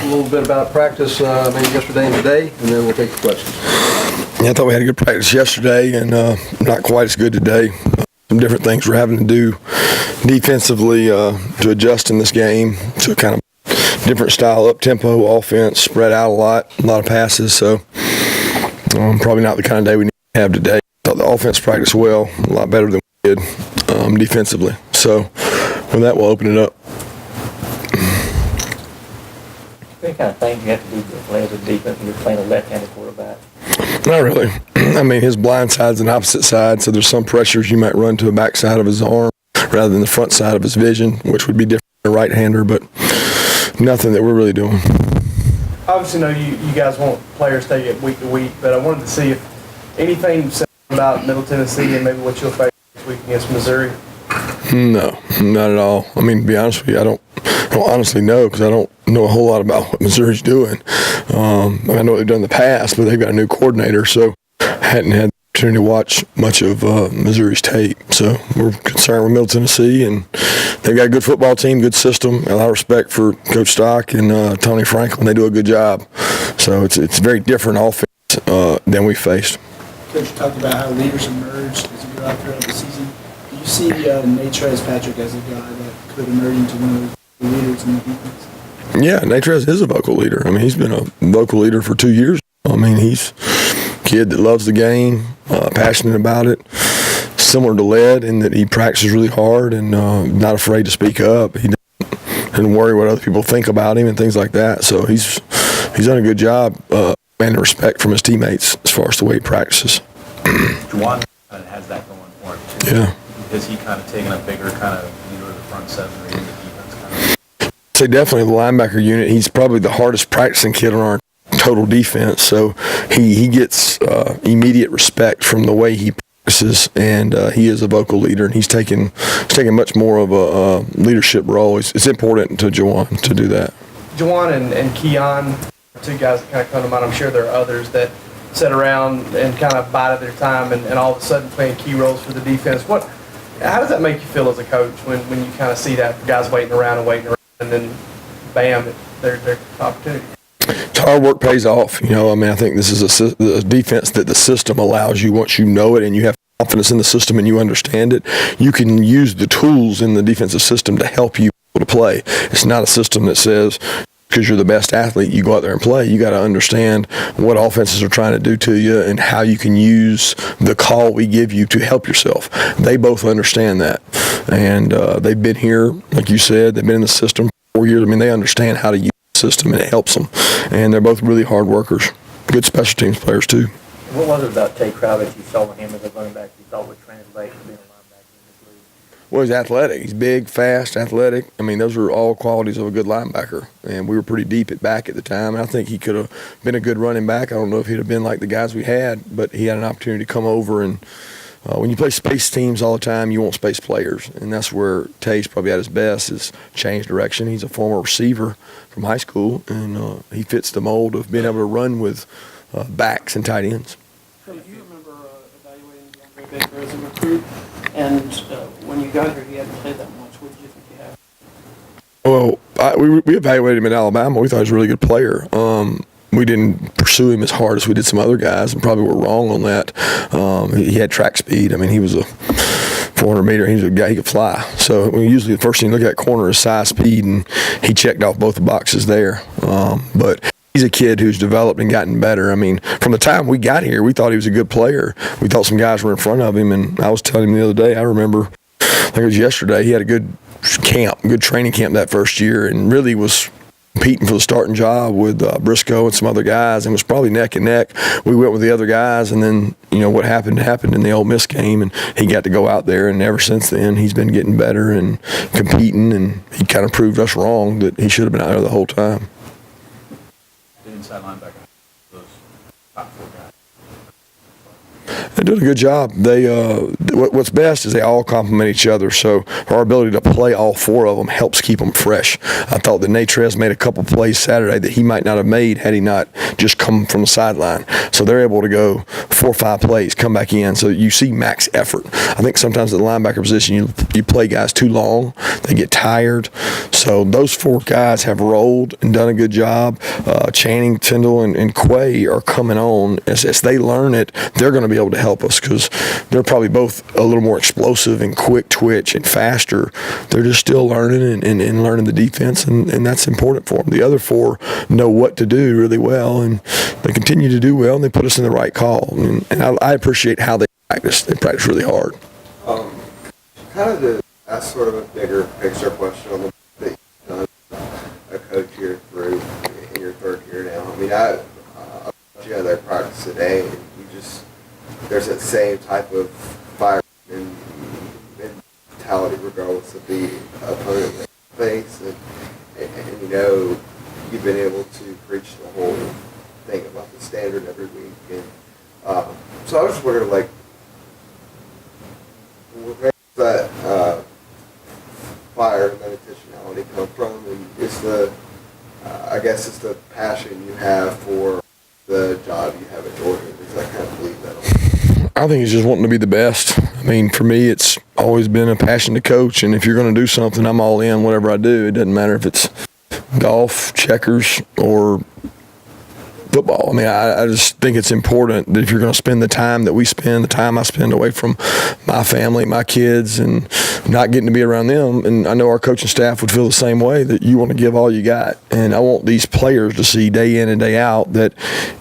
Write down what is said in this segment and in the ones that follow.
a little bit about practice, maybe yesterday and today, and then we'll take the questions. Yeah, I thought we had a good practice yesterday and not quite as good today. Some different things we're having to do defensively to adjust in this game to kind of different style, up-tempo offense, spread out a lot of passes. So probably not the kind of day we need to have today. I thought the offense practiced well, a lot better than we did defensively. So with that, we'll open it up. What kind of things you have to do to play as a defense when you're playing a left-handed quarterback? Not really. I mean, his blind side's an opposite side, so there's some pressures you might run to the back side of his arm rather than the front side of his vision, which would be different than a right-hander, but nothing that we're really doing. Obviously, you guys want players to take it week to week, but I wanted to see if anything said about Middle Tennessee and maybe what you'll face this week against Missouri. No, not at all. I mean, to be honest with you, I don't honestly know because I don't know a whole lot about what Missouri's doing. I know what they've done in the past, but they've got a new coordinator, so I hadn't had the opportunity to watch much of Missouri's tape. So we're concerned with Middle Tennessee, and they've got a good football team, good system. A lot of respect for Coach Stock and Tony Franklin. They do a good job. So it's very different offense than we faced. Coach talked about how leaders emerge as you go out throughout the season. Do you see Natrez Patrick as a guy that could emerge into one of the leaders in the defense? Yeah, Natrez is a vocal leader. I mean, he's been a vocal leader for 2 years. I mean, he's a kid that loves the game, passionate about it, similar to Led in that he practices really hard and not afraid to speak up. He doesn't worry what other people think about him and things like that. So he's done a good job and respect from his teammates as far as the way he practices. Juwan has that going for him too. Yeah. Has he kind of taken a bigger kind of leader of the front seven or in the defense kind of? I'd say definitely the linebacker unit. He's probably the hardest practicing kid on our total defense. So he gets immediate respect from the way he practices, and he is a vocal leader, and he's taking much more of a leadership role. It's important to Juwan to do that. Juwan and Keon are two guys that kind of come to mind. I'm sure there are others that sit around and kind of bided their time and all of a sudden playing key roles for the defense. How does that make you feel as a coach when you kind of see that guys waiting around and then bam, their opportunity? Hard work pays off. I mean, I think this is a defense that the system allows you. Once you know it and you have confidence in the system and you understand it, you can use the tools in the defensive system to help you to play. It's not a system that says because you're the best athlete, you go out there and play. You got to understand what offenses are trying to do to you and how you can use the call we give you to help yourself. They both understand that, and they've been here, like you said. They've been in the system for 4 years. I mean, they understand how to use the system, and it helps them. And they're both really hard workers. Good special teams players too. What was it about Tay Kravitz you saw in him as a running back you thought would translate to being a linebacker in this league? Well, he's athletic. He's big, fast, athletic. I mean, those are all qualities of a good linebacker. And we were pretty deep at back at the time, and I think he could have been a good running back. I don't know if he'd have been like the guys we had, but he had an opportunity to come over. And when you play space teams all the time, you want space players. And that's where Tay's probably at his best, is change direction. He's a former receiver from high school, and he fits the mold of being able to run with backs and tight ends. So you remember evaluating DeAndre Baker as a recruit, and when you got here, he hadn't played that much. What did you think he had? Well, we evaluated him in Alabama. We thought he was a really good player. We didn't pursue him as hard as we did some other guys, and probably were wrong on that. He had track speed. I mean, he was a 400-meter. He was a guy, he could fly. So usually the first thing you look at corner is size, speed, and he checked off both the boxes there. But he's a kid who's developed and gotten better. I mean, from the time we got here, we thought he was a good player. We thought some guys were in front of him, and I was telling him the other day, I remember, I think it was yesterday, he had a good training camp that first year, and really was competing for the starting job with Briscoe and some other guys, and was probably neck and neck. We went with the other guys, and then what happened in the Ole Miss game, and he got to go out there, and ever since then he's been getting better and competing, and he kind of proved us wrong that he should have been out there the whole time. The inside linebacker, those top four They did a good job. What's best is they all complement each other. So our ability to play all four of them helps keep them fresh. I thought that Natrez made a couple plays Saturday that he might not have made had he not just come from the sideline. So they're able to go 4 or 5 plays, come back in. So you see max effort. I think sometimes at the linebacker position you play guys too long, they get tired. So those 4 guys have rolled and done a good job. Channing, Tyndall, and Quay are coming on. As they learn it, they're going to be able to help us because they're probably both a little more explosive and quick twitch and faster. They're just still learning and learning the defense, and that's important for them. The other 4 know what to do really well, and they continue to do well, and they put us in the right call. And I appreciate how they practice. They practice really hard. Kind of to ask sort of a bigger picture question on the that you've done a coach here through in your 3rd year now. I mean, I you had that practice today, and there's that same type of fire and mentality regardless of the opponent they face, and you've been able to preach the whole thing about the standard every week, and so I was just wondering, like, where does that fire and intentionality come from, and is I guess it's the passion you have for the job you have at Georgia. Does that kind of believe that? I think it's just wanting to be the best. I mean, for me, it's always been a passion to coach, and if you're going to do something, I'm all in. Whatever I do, it doesn't matter if it's golf, checkers, or football. I mean, I just think it's important that if you're going to spend the time that we spend, the time I spend away from my family, my kids, and not getting to be around them, and I know our coaching staff would feel the same way, that you want to give all you got. And I want these players to see day in and day out that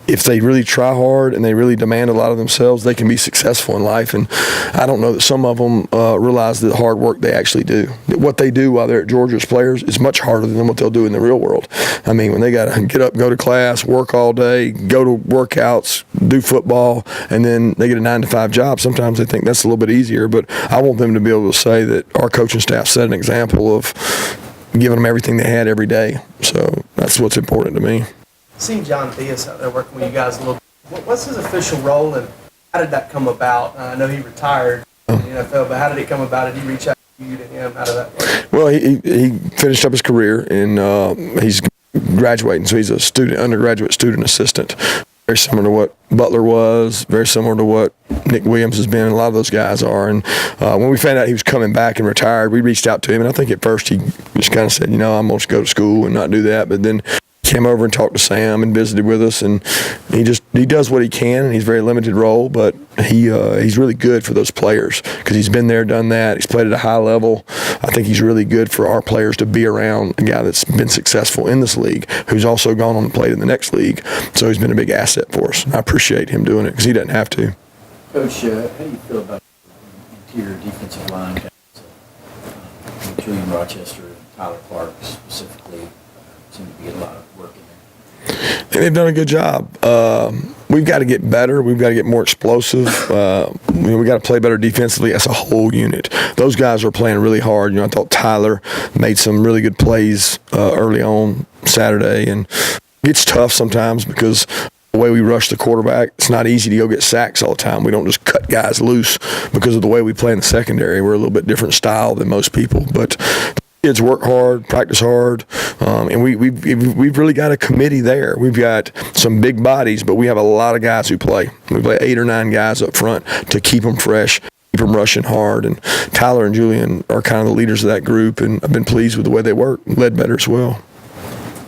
if they really try hard and they really demand a lot of themselves, they can be successful in life. And I don't know that some of them realize the hard work they actually do. That what they do while they're at Georgia as players is much harder than what they'll do in the real world. I mean, when they got to get up, go to class, work all day, go to workouts, do football, and then they get a 9-to-5 job, sometimes they think that's a little bit easier. But I want them to be able to say that our coaching staff set an example of giving them everything they had every day. So that's what's important to me. Seen John Theus out there working with you guys a little bit. What's his official role, and how did that come about? I know he retired in the NFL, but how did it come about? Did he reach out to you, to him? How did that work? Well, he finished up his career, and he's graduating, so he's a undergraduate student assistant. Very similar to what Butler was, very similar to what Nick Williams has been, and a lot of those guys are. And when we found out he was coming back and retired, we reached out to him, and I think at first he just kind of said, I'm going to go to school and not do that. But then came over and talked to Sam and visited with us, and he does what he can, and he's a very limited role, but he's really good for those players because he's been there, done that. He's played at a high level. I think he's really good for our players to be around a guy that's been successful in this league, who's also gone on and played in the next league. So he's been a big asset for us. I appreciate him doing it because he doesn't have to. Coach, how do you feel about interior defensive line guys? Julian Rochester and Tyler Clark specifically seem to be a lot of work in there. And they've done a good job. We've got to get better. We've got to get more explosive. We've got to play better defensively as a whole unit. Those guys are playing really hard. I thought Tyler made some really good plays early on Saturday, and it's tough sometimes because the way we rush the quarterback, it's not easy to go get sacks all the time. We don't just cut guys loose because of the way we play in the secondary. We're a little bit different style than most people, but kids work hard, practice hard, and we've really got a committee there. We've got some big bodies, but we have a lot of guys who play. We play 8 or 9 guys up front to keep them fresh, keep them rushing hard, and Tyler and Julian are kind of the leaders of that group, and I've been pleased with the way they work. Led better as well.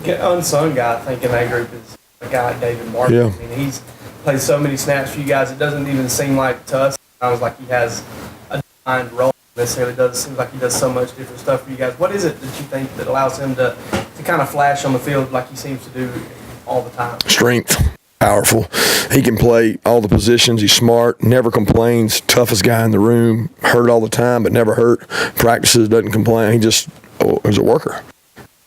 Unsung guy, I think, in that group is a guy like David Martin. Yeah. I mean, he's played so many snaps for you guys. It doesn't even seem like to us sometimes like he has a defined role. Necessarily does. It seems like he does so much different stuff for you guys. What is it that you think that allows him to kind of flash on the field like he seems to do all the time? Strength, powerful. He can play all the positions. He's smart, never complains, toughest guy in the room, hurt all the time but never hurt, practices, doesn't complain. He just is a worker.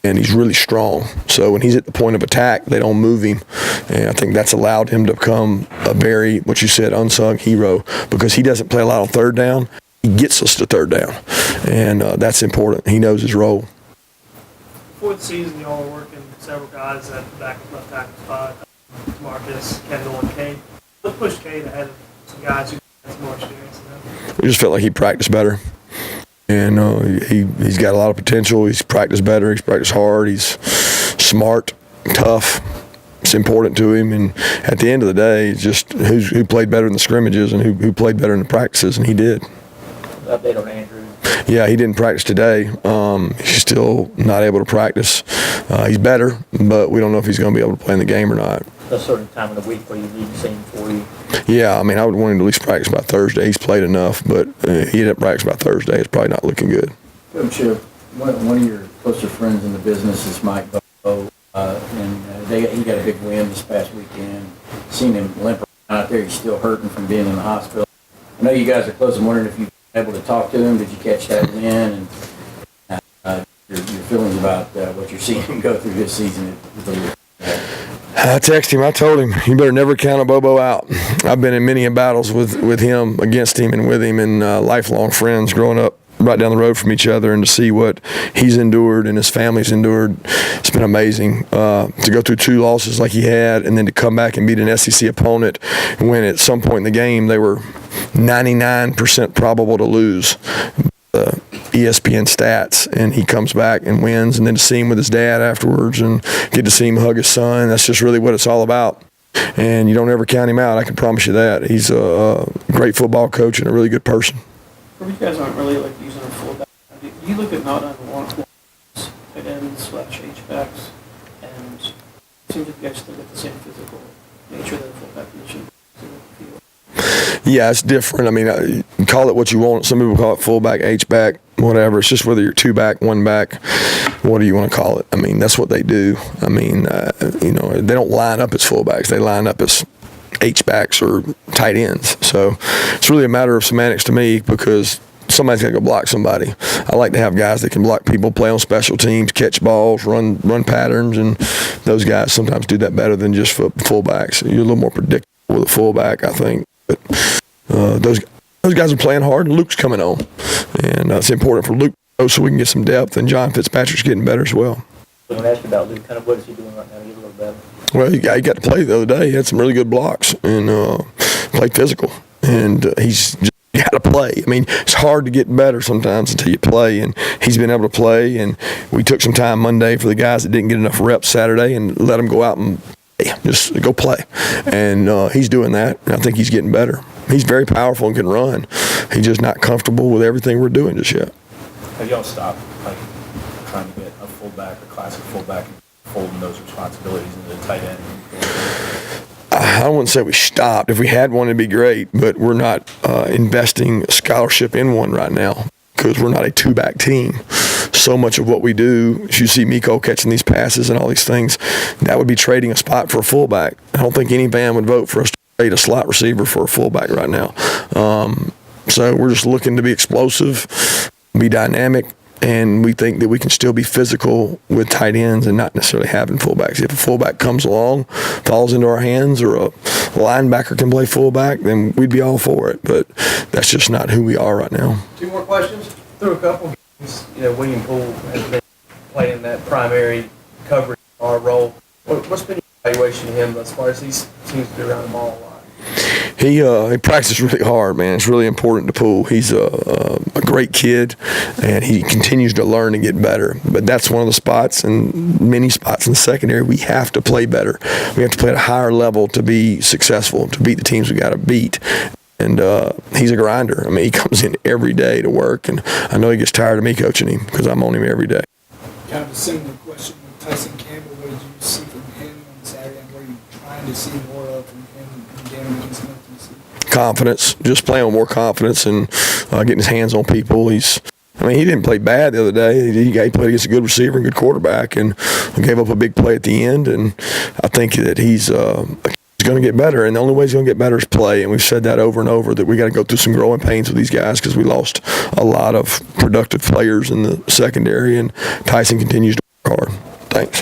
And he's really strong. So when he's at the point of attack, they don't move him. And I think that's allowed him to become a very, what you said, unsung hero because he doesn't play a lot on third down. He gets us to third down, and that's important. He knows his role. Before the season, y'all were working several guys at the back left tackle spot, Marcus, Kendall, and Kate. What pushed Kate ahead of some guys who more experience than him? We just felt like he practiced better. And he's got a lot of potential. He's practiced better. He's practiced hard. He's smart, tough. It's important to him. And at the end of the day, it's just who played better in the scrimmages and who played better in the practices, and he did. Update on Andrew. Yeah, he didn't practice today. He's still not able to practice. He's better, but we don't know if he's going to be able to play in the game or not. A certain time of the week where you need to see him for you. Yeah, I mean, I would want him to at least practice by Thursday. He's played enough, but he didn't practice by Thursday. It's probably not looking good. Coach, one of your closer friends in the business is Mike Bobo, and he got a big win this past weekend. Seen him limp around out there. He's still hurting from being in the hospital. I know you guys are close. I'm wondering if you've been able to talk to him. Did you catch that win? And your feelings about what you're seeing him go through this season with the league. I texted him. I told him, you better never count a Bobo out. I've been in many battles with him, against him, and with him, and lifelong friends growing up right down the road from each other, and to see what he's endured and his family's endured, it's been amazing. To go through 2 losses like he had, and then to come back and beat an SEC opponent when at some point in the game they were 99% probable to lose. ESPN stats, and he comes back and wins, and then to see him with his dad afterwards and get to see him hug his son, that's just really what it's all about. And you don't ever count him out, I can promise you that. He's a great football coach and a really good person. You guys aren't really like using a fullback. Do you look at not unwanted tight ends / H-backs, and it seems like you guys still get the same physical nature that a fullback position is. Yeah, it's different. I mean, call it what you want. Some people call it fullback, H-back, whatever. It's just whether you're 2-back, 1-back, what do you want to call it? I mean, that's what they do. I mean, they don't line up as fullbacks. They line up as H-backs or tight ends. So it's really a matter of semantics to me, because somebody's got to go block somebody. I like to have guys that can block people, play on special teams, catch balls, run patterns, and those guys sometimes do that better than just fullbacks. You're a little more predictable with a fullback, I think. But those guys are playing hard, and Luke's coming on. And it's important for Luke so we can get some depth, and John Fitzpatrick's getting better as well. I want to ask you about Luke. Kind of what is he doing right now to get a little better? Well, he got to play the other day. He had some really good blocks and played physical. And he's just got to play. I mean, it's hard to get better sometimes until you play, and he's been able to play. And we took some time Monday for the guys that didn't get enough reps Saturday and let them go out and just go play. And he's doing that, and I think he's getting better. He's very powerful and can run. He's just not comfortable with everything we're doing just yet. Have y'all stopped trying to get a fullback, a classic fullback, and folding those responsibilities into the tight end? I wouldn't say we stopped. If we had one, it'd be great, but we're not investing a scholarship in one right now because we're not a 2-back team. So much of what we do, as you see Miko catching these passes and all these things, that would be trading a spot for a fullback. I don't think any fan would vote for us to trade a slot receiver for a fullback right now. So we're just looking to be explosive, be dynamic, and we think that we can still be physical with tight ends and not necessarily having fullbacks. If a fullback comes along, falls into our hands, or a linebacker can play fullback, then we'd be all for it. But that's just not who we are right now. 2 more questions. Through a couple games, William Poole has been playing that primary coverage role. What's been your evaluation of him thus far, as he seems to be around the ball a lot? He practices really hard, man. It's really important to Poole. He's a great kid, and he continues to learn and get better. But that's one of the spots, and many spots in the secondary, we have to play better. We have to play at a higher level to be successful, to beat the teams we got to beat. And he's a grinder. I mean, he comes in every day to work, and I know he gets tired of me coaching him because I'm on him every day. Kind of a similar question with Tyson Campbell. What did you see from him on Saturday, and what are you trying to see more of from him in the game against Memphis? Confidence, just playing with more confidence and getting his hands on people. He didn't play bad the other day. He played against a good receiver and good quarterback, and gave up a big play at the end. And I think that he's going to get better, and the only way he's going to get better is play. And we've said that over and over, that we got to go through some growing pains with these guys because we lost a lot of productive players in the secondary, and Tyson continues to work hard. Thanks.